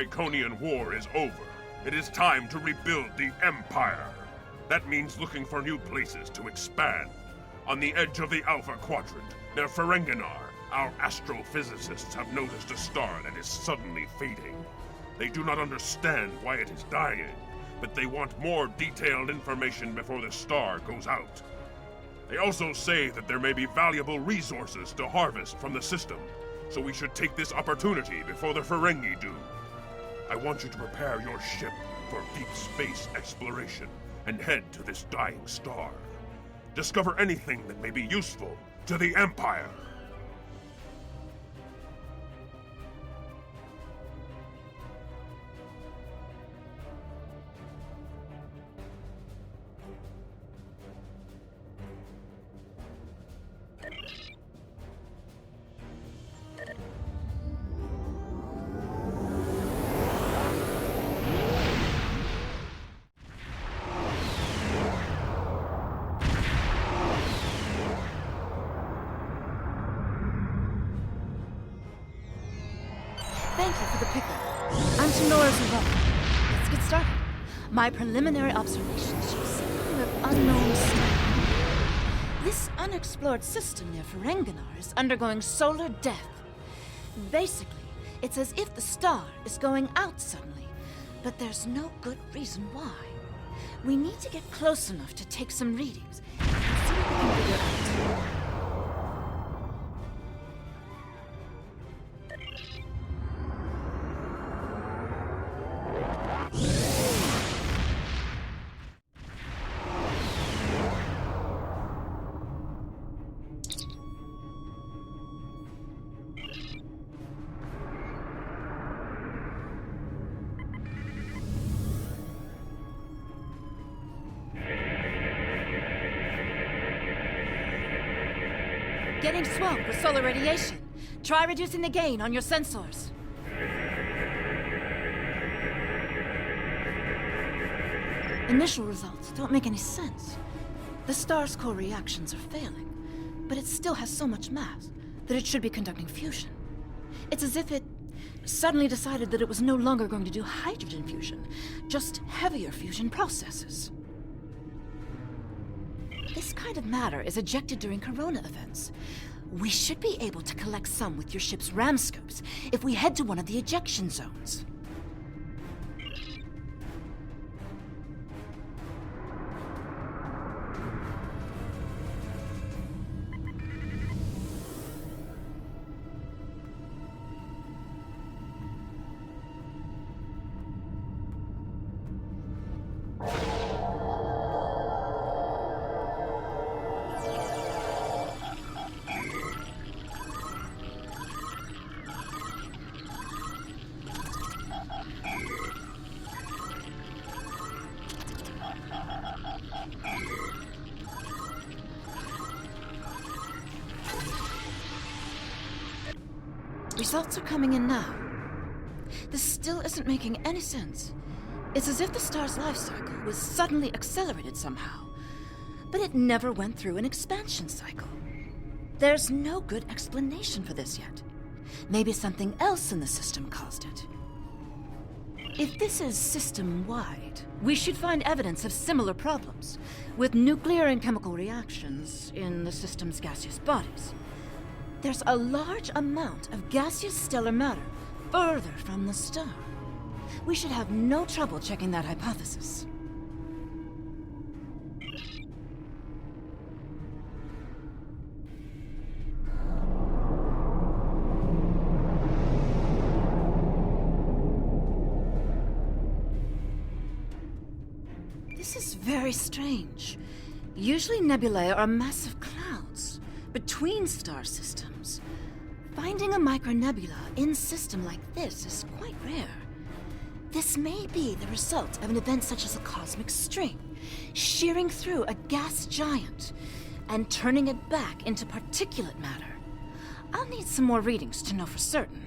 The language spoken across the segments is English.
Iconian War is over. It is time to rebuild the Empire. That means looking for new places to expand. On the edge of the Alpha Quadrant, near Ferenginar, our astrophysicists have noticed a star that is suddenly fading. They do not understand why it is dying, but they want more detailed information before the star goes out. They also say that there may be valuable resources to harvest from the system, so we should take this opportunity before the Ferengi do. I want you to prepare your ship for deep space exploration and head to this dying star. Discover anything that may be useful to the Empire. Thank you for the pickup. I'm to Nora's involved. Let's get started. My preliminary observations show something of unknown state. This unexplored system near Ferenginar is undergoing solar death. Basically, it's as if the star is going out suddenly, but there's no good reason why. We need to get close enough to take some readings and see what we can figure out. Getting swamped with solar radiation. Try reducing the gain on your sensors. Initial results don't make any sense. The star's core reactions are failing, but it still has so much mass that it should be conducting fusion. It's as if it suddenly decided that it was no longer going to do hydrogen fusion, just heavier fusion processes. This kind of matter is ejected during corona events. We should be able to collect some with your ship's ram scopes if we head to one of the ejection zones. Results are coming in now. This still isn't making any sense. It's as if the star's life cycle was suddenly accelerated somehow, but it never went through an expansion cycle. There's no good explanation for this yet. Maybe something else in the system caused it. If this is system-wide, we should find evidence of similar problems, with nuclear and chemical reactions in the system's gaseous bodies. There's a large amount of gaseous stellar matter further from the star. We should have no trouble checking that hypothesis. This is very strange. Usually nebulae are massive clouds between star systems. Finding a micronebula in a system like this is quite rare. This may be the result of an event such as a cosmic string, shearing through a gas giant and turning it back into particulate matter. I'll need some more readings to know for certain.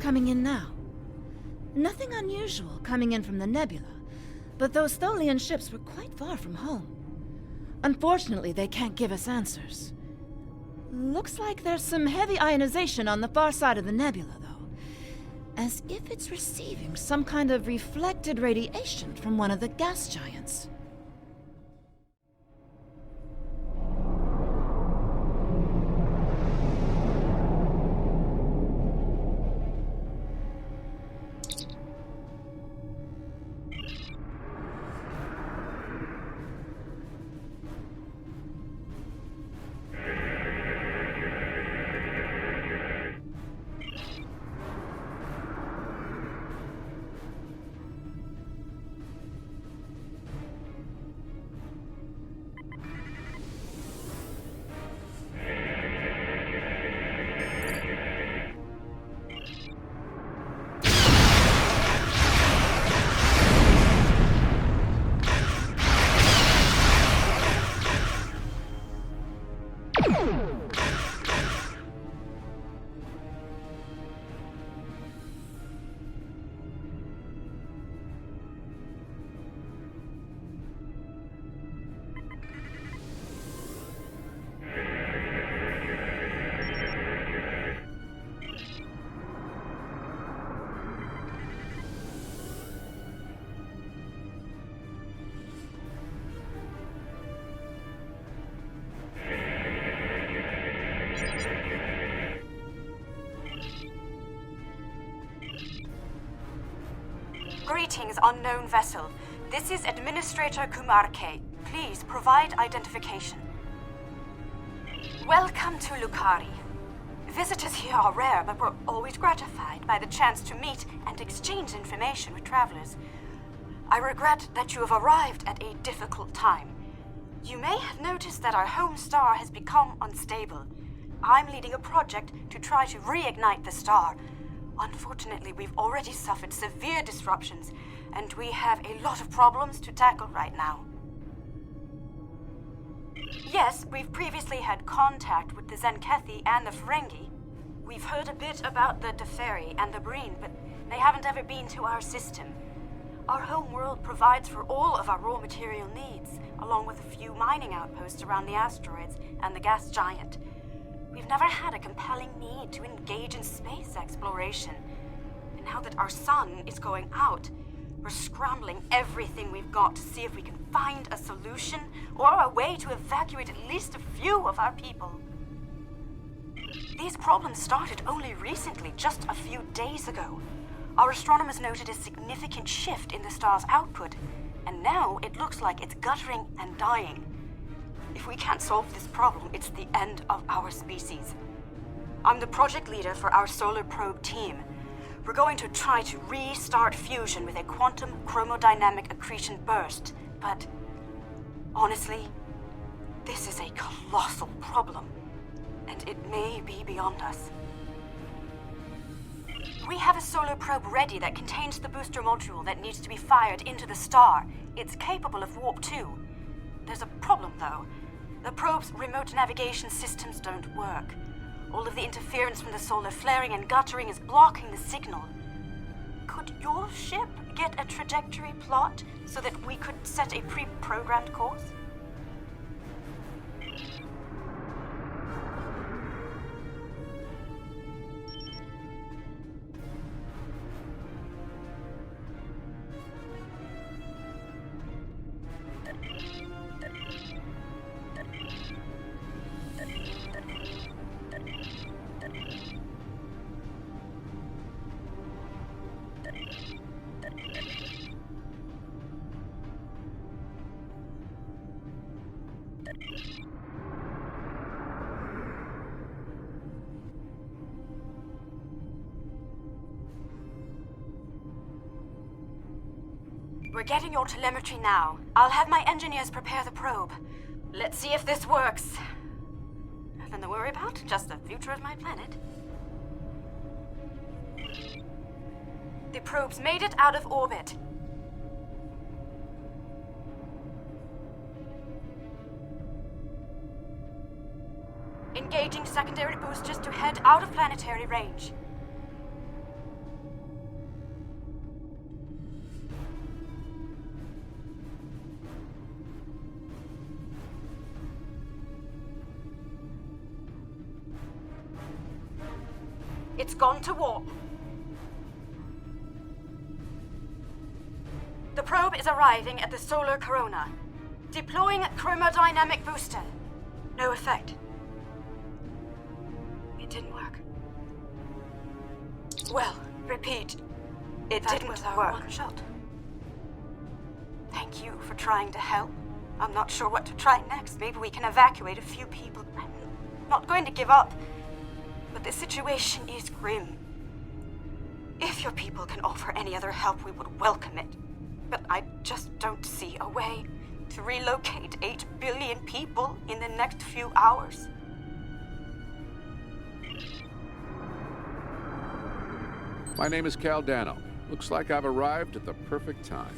Coming in now. Nothing unusual coming in from the nebula, but those Tholian ships were quite far from home. Unfortunately, they can't give us answers. Looks like there's some heavy ionization on the far side of the nebula, though. As if it's receiving some kind of reflected radiation from one of the gas giants. Greetings, unknown vessel. This is Administrator Kumar K. Please provide identification. Welcome to Lukari. Visitors here are rare, but we're always gratified by the chance to meet and exchange information with travelers. I regret that you have arrived at a difficult time. You may have noticed that our home star has become unstable. I'm leading a project to try to reignite the star. Unfortunately, we've already suffered severe disruptions, and we have a lot of problems to tackle right now. Yes, we've previously had contact with the Zenkethi and the Ferengi. We've heard a bit about the Deferi and the Breen, but they haven't ever been to our system. Our home world provides for all of our raw material needs, along with a few mining outposts around the asteroids and the gas giant. We've never had a compelling need to engage in space exploration. And now that our sun is going out, we're scrambling everything we've got to see if we can find a solution or a way to evacuate at least a few of our people. These problems started only recently, just a few days ago. Our astronomers noted a significant shift in the star's output, and now it looks like it's guttering and dying. If we can't solve this problem, it's the end of our species. I'm the project leader for our solar probe team. We're going to try to restart fusion with a quantum chromodynamic accretion burst, but honestly, this is a colossal problem, and it may be beyond us. We have a solar probe ready that contains the booster module that needs to be fired into the star. It's capable of warp 2. There's a problem, though. The probe's remote navigation systems don't work. All of the interference from the solar flaring and guttering is blocking the signal. Could your ship get a trajectory plot so that we could set a pre-programmed course? We're getting your telemetry now. I'll have my engineers prepare the probe. Let's see if this works. Nothing to worry about, just the future of my planet. The probe's made it out of orbit. Engaging secondary boosters to head out of planetary range. It's gone to warp. The probe is arriving at the solar corona. Deploying chromodynamic booster. No effect. It didn't work. Well, repeat. It didn't work. One shot. Thank you for trying to help. I'm not sure what to try next. Maybe we can evacuate a few people. I'm not going to give up. But the situation is grim. If your people can offer any other help, we would welcome it. But I just don't see a way to relocate 8 billion people in the next few hours. My name is Caldano. Looks like I've arrived at the perfect time.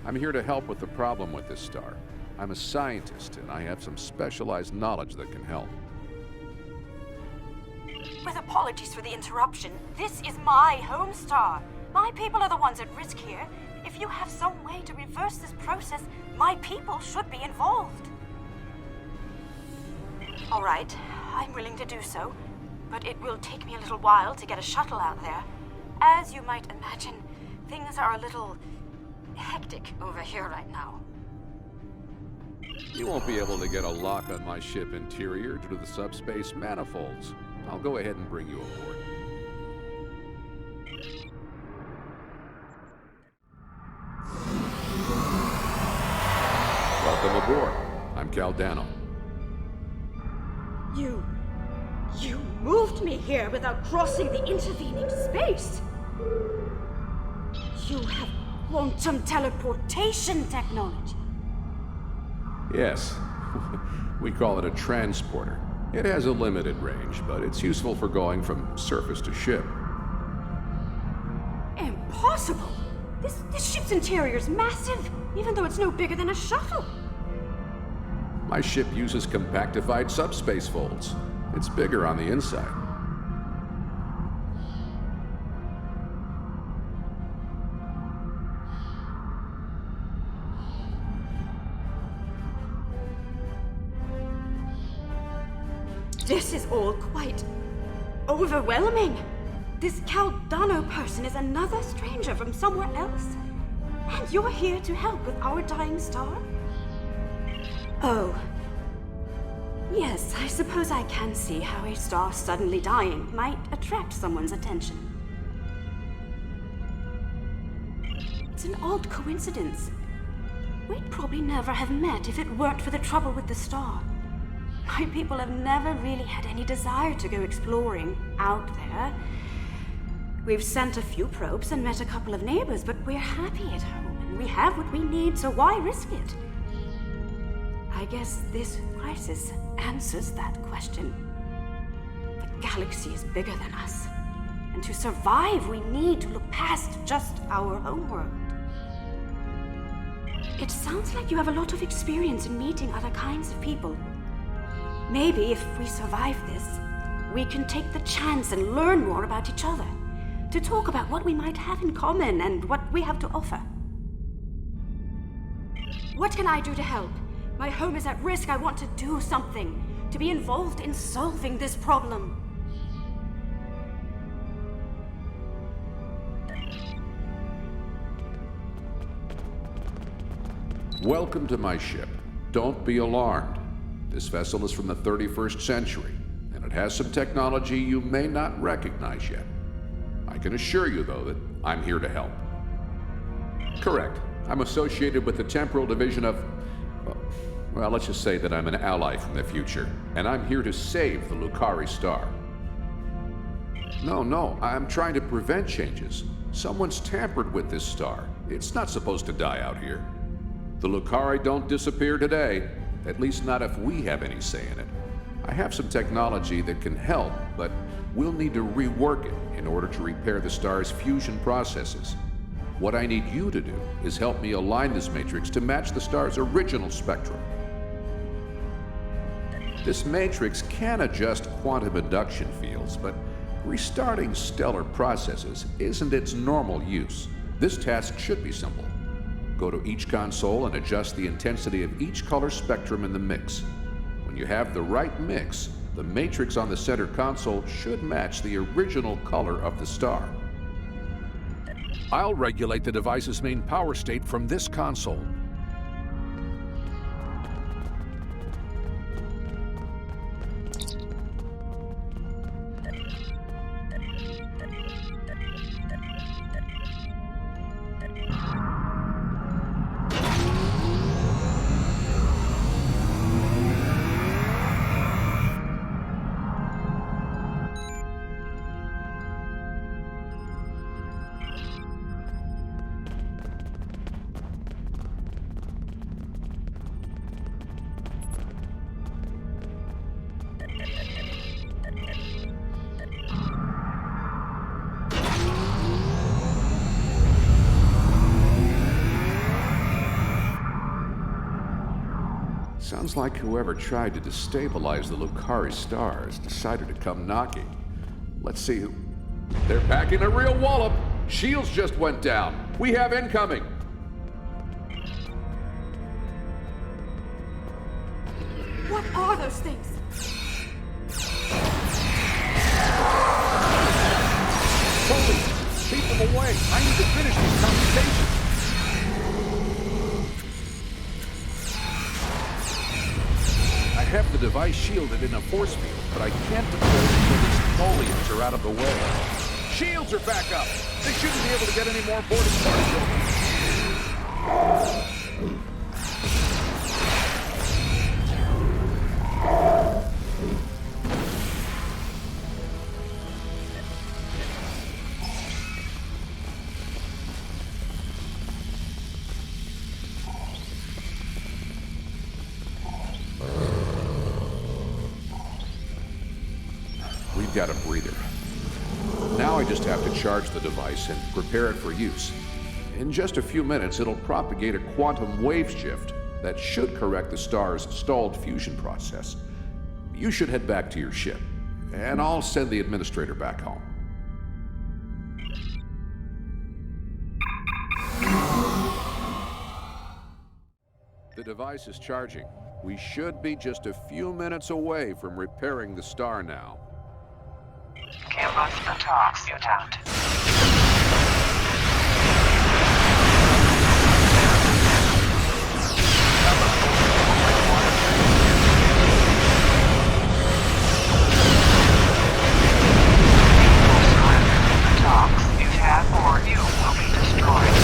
I'm here to help with the problem with this star. I'm a scientist, and I have some specialized knowledge that can help. With apologies for the interruption, this is my home star. My people are the ones at risk here. If you have some way to reverse this process, my people should be involved. All right, I'm willing to do so, but it will take me a little while to get a shuttle out there. As you might imagine, things are a little hectic over here right now. You won't be able to get a lock on my ship interior due to the subspace manifolds. I'll go ahead and bring you aboard. Welcome aboard. I'm Caldano. You moved me here without crossing the intervening space. You have quantum teleportation technology. Yes, we call it a transporter. It has a limited range, but it's useful for going from surface to ship. Impossible! This ship's interior is massive, even though it's no bigger than a shuttle. My ship uses compactified subspace folds. It's bigger on the inside. This is all quite overwhelming. This Caldano person is another stranger from somewhere else. And you're here to help with our dying star? Oh. Yes, I suppose I can see how a star suddenly dying might attract someone's attention. It's an odd coincidence. We'd probably never have met if it weren't for the trouble with the star. My people have never really had any desire to go exploring out there. We've sent a few probes and met a couple of neighbors, but we're happy at home, We have what we need, so why risk it? I guess this crisis answers that question. The galaxy is bigger than us, and to survive, we need to look past just our homeworld. It sounds like you have a lot of experience in meeting other kinds of people. Maybe if we survive this, we can take the chance and learn more about each other, to talk about what we might have in common and what we have to offer. What can I do to help? My home is at risk. I want to do something, to be involved in solving this problem. Welcome to my ship. Don't be alarmed. This vessel is from the 31st century, and it has some technology you may not recognize yet. I can assure you, though, that I'm here to help. Correct. I'm associated with the temporal division of... well, let's just say that I'm an ally from the future, and I'm here to save the Lucari star. No, I'm trying to prevent changes. Someone's tampered with this star. It's not supposed to die out here. The Lucari don't disappear today, at least not if we have any say in it. I have some technology that can help, but we'll need to rework it in order to repair the star's fusion processes. What I need you to do is help me align this matrix to match the star's original spectrum. This matrix can adjust quantum induction fields, but restarting stellar processes isn't its normal use. This task should be simple. Go to each console and adjust the intensity of each color spectrum in the mix. When you have the right mix, the matrix on the center console should match the original color of the star. I'll regulate the device's main power state from this console. Sounds like whoever tried to destabilize the Lucari stars decided to come knocking. Let's see who... They're packing a real wallop! Shields just went down! We have incoming! What are those things? Holy! Keep them away! I need to finish these computations! I have the device shielded in a force field, but I can't deploy it until these foliage are out of the way. Shields are back up! They shouldn't be able to get any more boarding particles. We've got a breather. Now I just have to charge the device and prepare it for use. In just a few minutes, it'll propagate a quantum wave shift that should correct the star's stalled fusion process. You should head back to your ship, and I'll send the administrator back home. The device is charging. We should be just a few minutes away from repairing the star now. Campus and talks mutant. Talks mutant or you will be destroyed.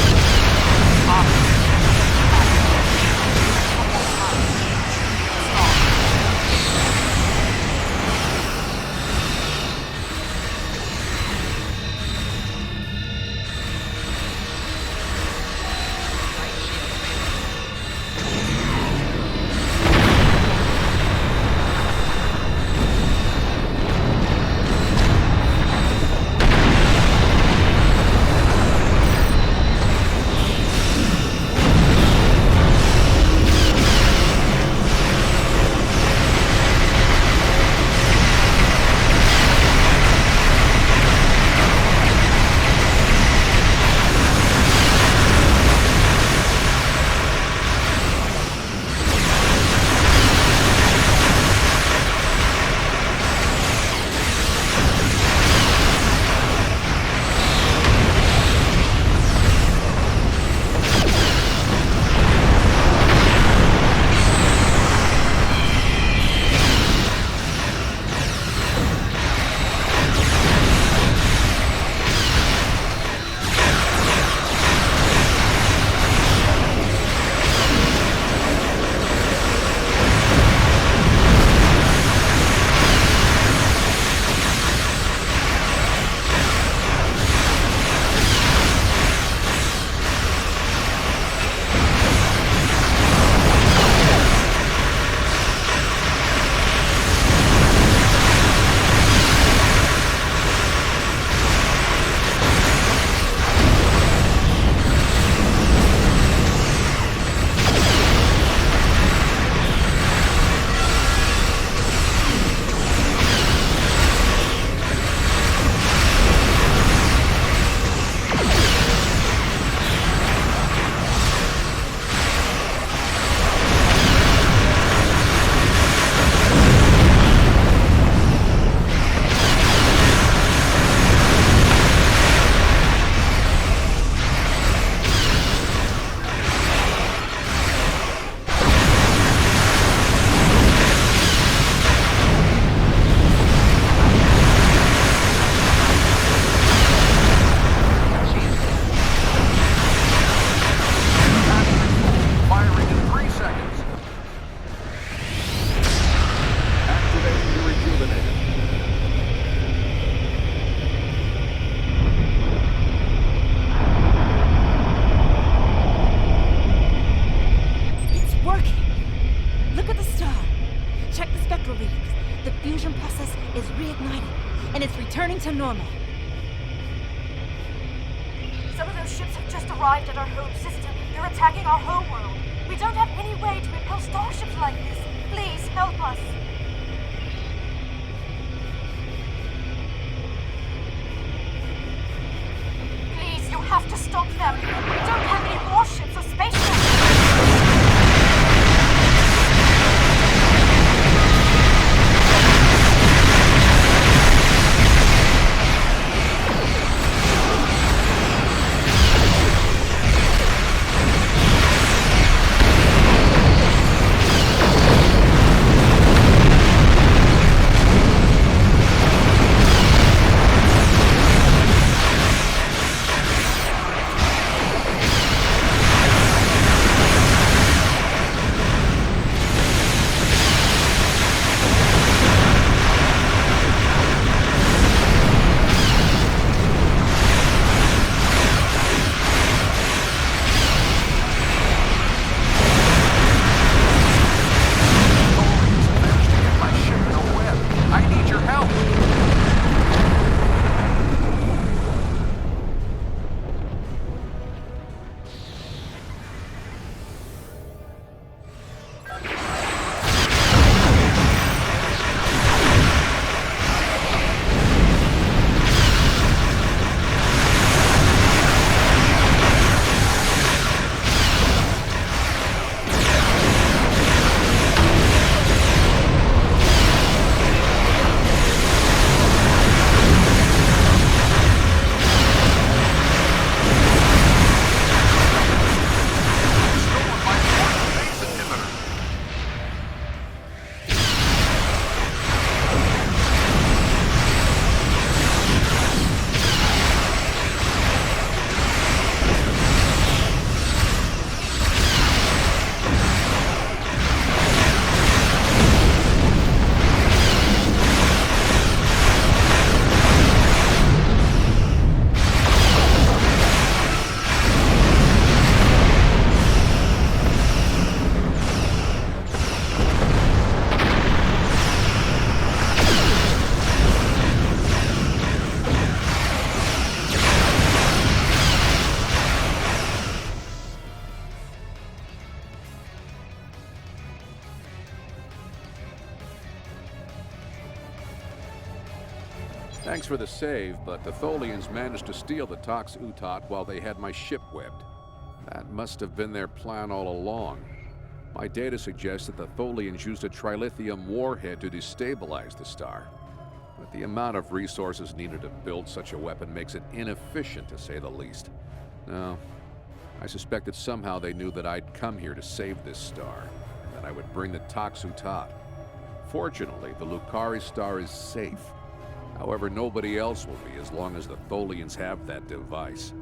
to normal. Some of those ships have just arrived at our home system. They're attacking our homeworld. We don't have any way to repel starships like this. Please, help us. Please, you have to stop them. We don't have any warships or spaceships. Thanks for the save, but the Tholians managed to steal the Tox Utot while they had my ship webbed. That must have been their plan all along. My data suggests that the Tholians used a trilithium warhead to destabilize the star. But the amount of resources needed to build such a weapon makes it inefficient, to say the least. No, I suspect that somehow they knew that I'd come here to save this star, and that I would bring the Tox Utot. Fortunately, the Lucari star is safe. However, nobody else will be as long as the Tholians have that device.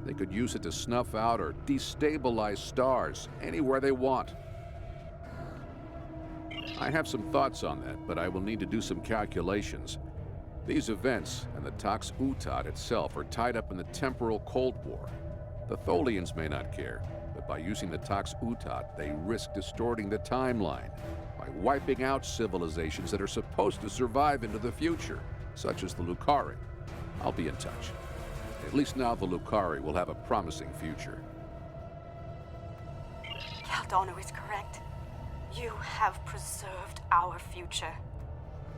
They could use it to snuff out or destabilize stars anywhere they want. I have some thoughts on that, but I will need to do some calculations. These events and the Tox Utot itself are tied up in the temporal Cold War. The Tholians may not care, but by using the Tox Utot, they risk distorting the timeline by wiping out civilizations that are supposed to survive into the future, such as the Lucari. I'll be in touch. At least now the Lucari will have a promising future. Caldano is correct. You have preserved our future.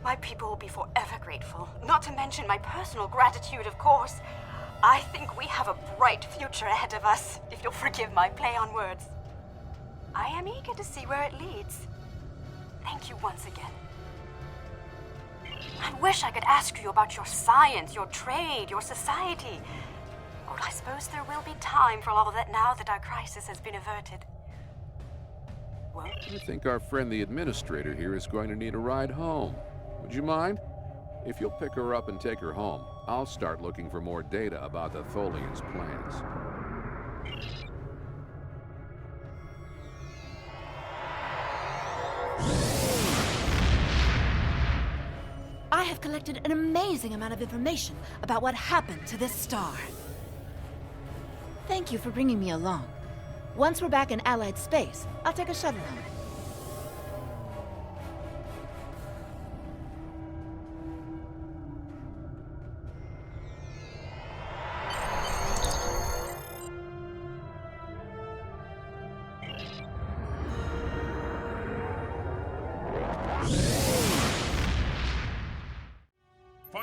My people will be forever grateful, not to mention my personal gratitude, of course. I think we have a bright future ahead of us, if you'll forgive my play on words. I am eager to see where it leads. Thank you once again. I wish I could ask you about your science, your trade, your society. But I suppose there will be time for all of that now that our crisis has been averted. Well, I think our friend the administrator here is going to need a ride home. Would you mind? If you'll pick her up and take her home, I'll start looking for more data about the Tholians' plans. I have collected an amazing amount of information about what happened to this star. Thank you for bringing me along. Once we're back in Allied space, I'll take a shuttle home.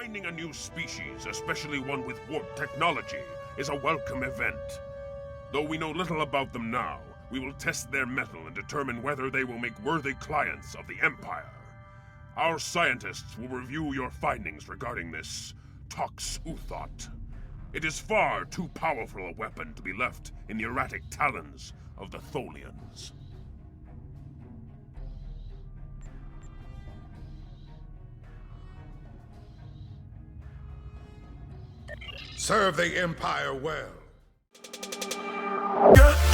Finding a new species, especially one with warp technology, is a welcome event. Though we know little about them now, we will test their mettle and determine whether they will make worthy clients of the Empire. Our scientists will review your findings regarding this Tox Uthot. It is far too powerful a weapon to be left in the erratic talons of the Tholians. Serve the Empire well. Yeah.